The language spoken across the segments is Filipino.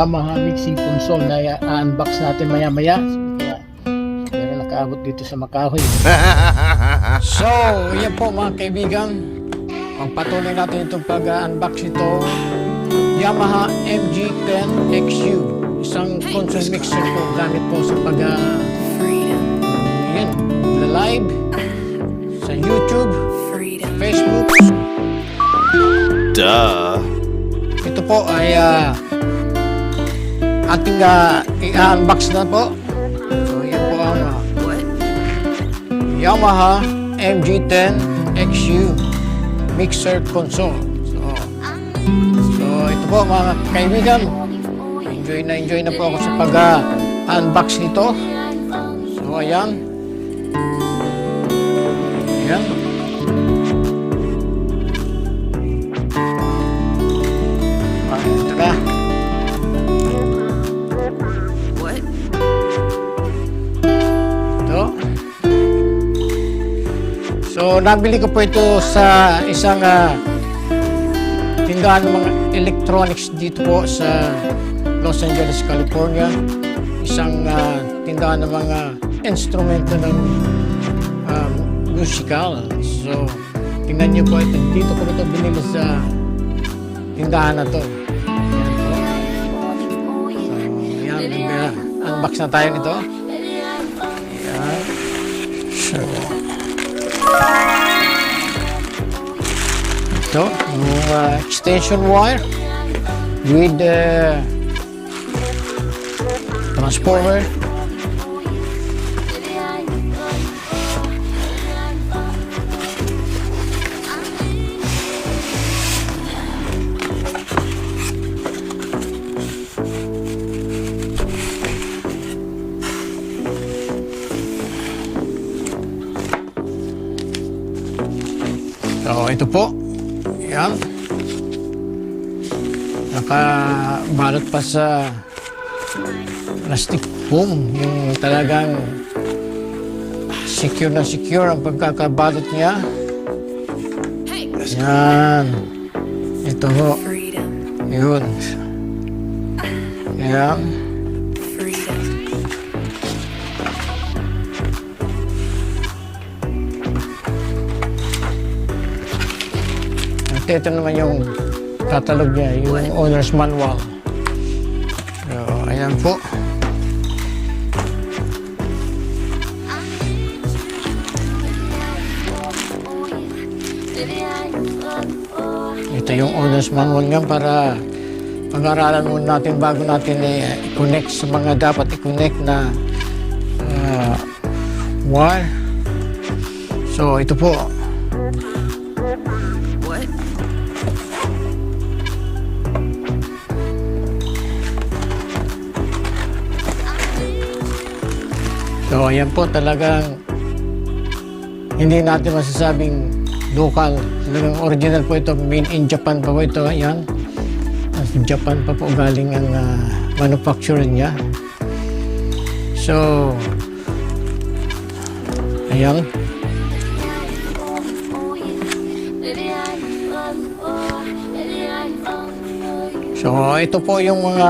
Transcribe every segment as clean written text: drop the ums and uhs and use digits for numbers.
Yamaha mixing console na unbox natin maya-maya. Kaya meron nakaabot dito sa Makahoy. So, yan po mga kaibigan. Pagpatuloy natin itong pag-unbox ito. Yamaha MG10XU. Isang console mixer po gamit po sa live sa YouTube, Facebook. Duh. Ito po ay ating i-unbox na po. So yan po ang Yamaha MG10XU mixer console. So ito po mga kaibigan, enjoy na po ako sa pag-unbox nito. So ayan. Ayan. Ito na. Ito. So, nabili ko po ito sa isang tindahan ng mga electronics dito po sa Los Angeles, California. Isang tindahan ng mga instrumento ng musical. So, tingnan niyo po ito. Dito ko ito binili sa tindahan na to. Ayan po. So, ayan. Unbox na tayo nito. Ayan. So, ito. Yung extension wire with transformer. So, ito po. Ayan. Nakabalot pa sa plastic foam. Yung talagang secure na secure ang pagkakabalot niya. Ayan. Ito po. Yun. Ayan. Ito naman yung catalog niya, yung owner's manual. So, ayan po. Ito yung owner's manual niya para pag-aralan muna natin bago natin i-connect sa mga dapat i-connect na wire. So, ito po. So, ayan po talagang hindi natin masasabing local. Talagang original po ito. Made in Japan pa po ito. Ayan. Japan pa po galing ang manufacturing niya. So, ayan. So, ito po yung mga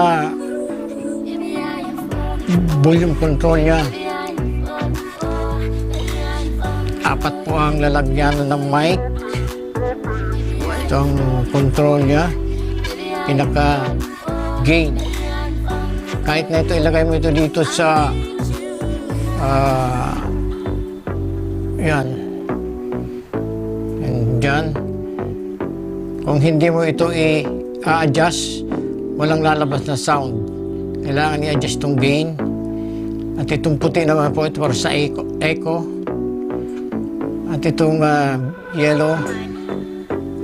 volume control niya. Apat po ang lalagyan ng mic. Itong control niya. Pinaka-gain. Kahit na ito, ilagay mo ito dito sa yan. And dyan. Kung hindi mo ito i-adjust, walang lalabas na sound. Kailangan i-adjust itong gain. At itong puti naman po ito para sa echo. At itong yellow,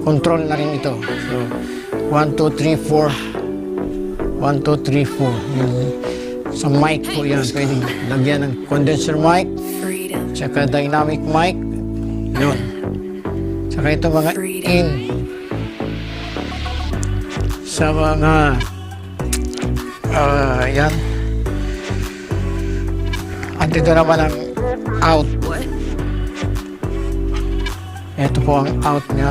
control na rin ito. So, 1, 2, 3, 4. 1, 2, 3, 4. Sa mic po yan. Pwede lagyan ng condenser mic. Tsaka dynamic mic. Yun. Tsaka ito mga in. Sa mga yan. At ito naman ang out. Ito po ang out niya.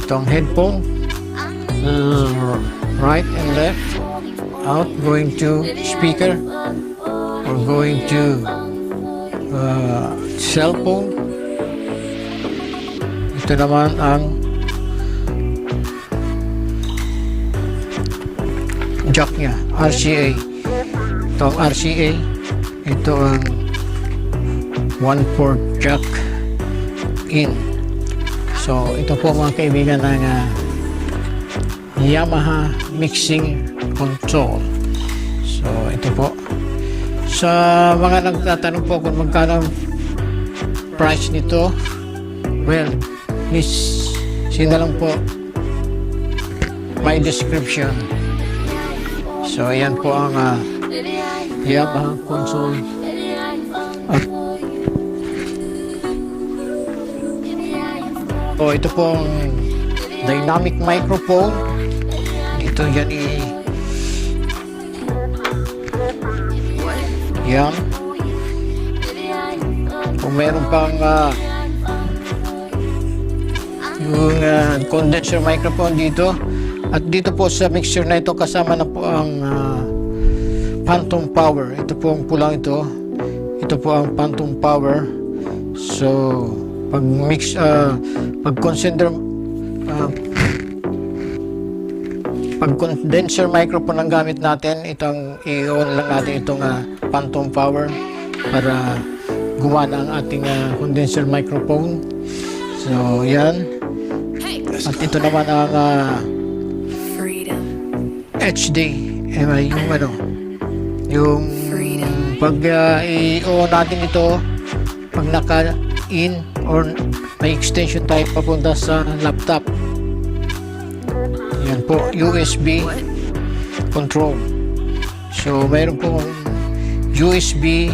Ito ang headphone. right and left, out, going to speaker, or going to cell phone. Ito naman ang jack niya, RCA. Ito ang RCA. Ito ang 1/4 jack in. So ito po mga kaibigan ng Yamaha mixing console. So ito po. Sa mga nagtatanong po kung magkano price nito, well, please see na lang po my description. So ayan po ang Yamaha console. So ito po ang dynamic microphone. Ito yan yan. Kung meron pang yung condenser microphone dito. At dito po sa mixture na ito kasama na po ang phantom power. Ito po ang pulang ito. Ito po ang phantom power. So pag mix pag condenser microphone ang gamit natin, itong i-on lang natin itong phantom power para gumana ang ating condenser microphone. So yan. At ito naman ang HD, yung pag i-on natin ito, pag naka-in or may extension tayo papunta sa laptop. Yan po, USB control. So mayroon po USB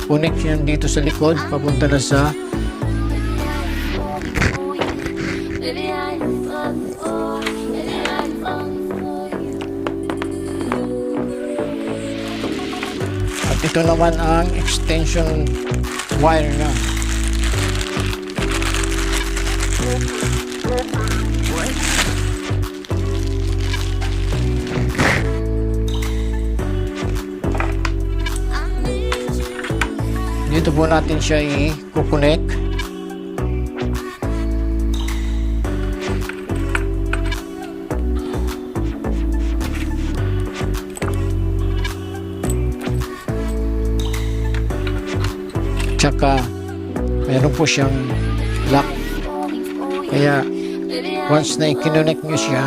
connection dito sa likod papunta na sa at ito naman ang extension wire na. Dito po natin siya i-connect. Tsaka meron po siyang lock. Kaya once na i-connect nyo siya,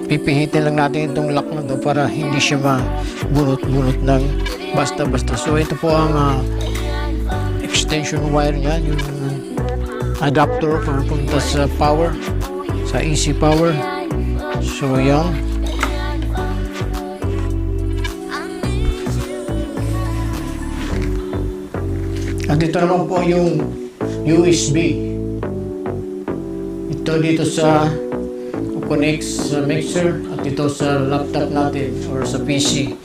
pipihitin lang natin itong lock na to para hindi siya mabunot-bunot ng basta-basta. So ito po ang extension wire niya, yung adapter para punta sa power, sa AC power. So yan. At ito naman po yung USB. Ito dito sa connect sa mixer at ito sa laptop natin or sa PC.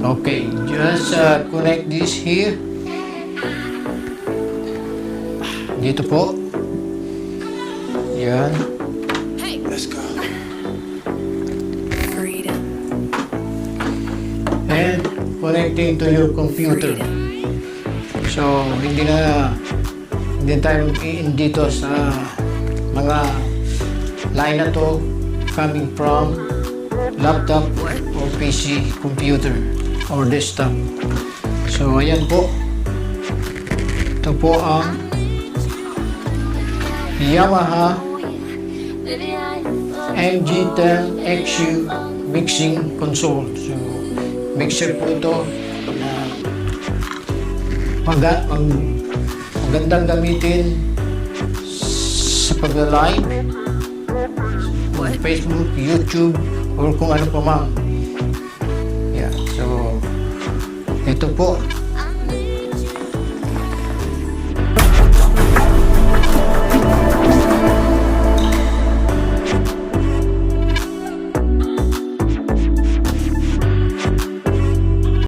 Okay, just connect this here. Dito po. Yan. Let's go. Freedom. And connecting to your computer. So, hindi tayo in dito sa mga line na to coming from laptop or PC, computer or desktop. So ayan po, ito po ang Yamaha MG10XU mixing console. So mixer po ito na magandang gamitin sa pag-live Facebook, YouTube or kung ano pa man. Yeah, so ito po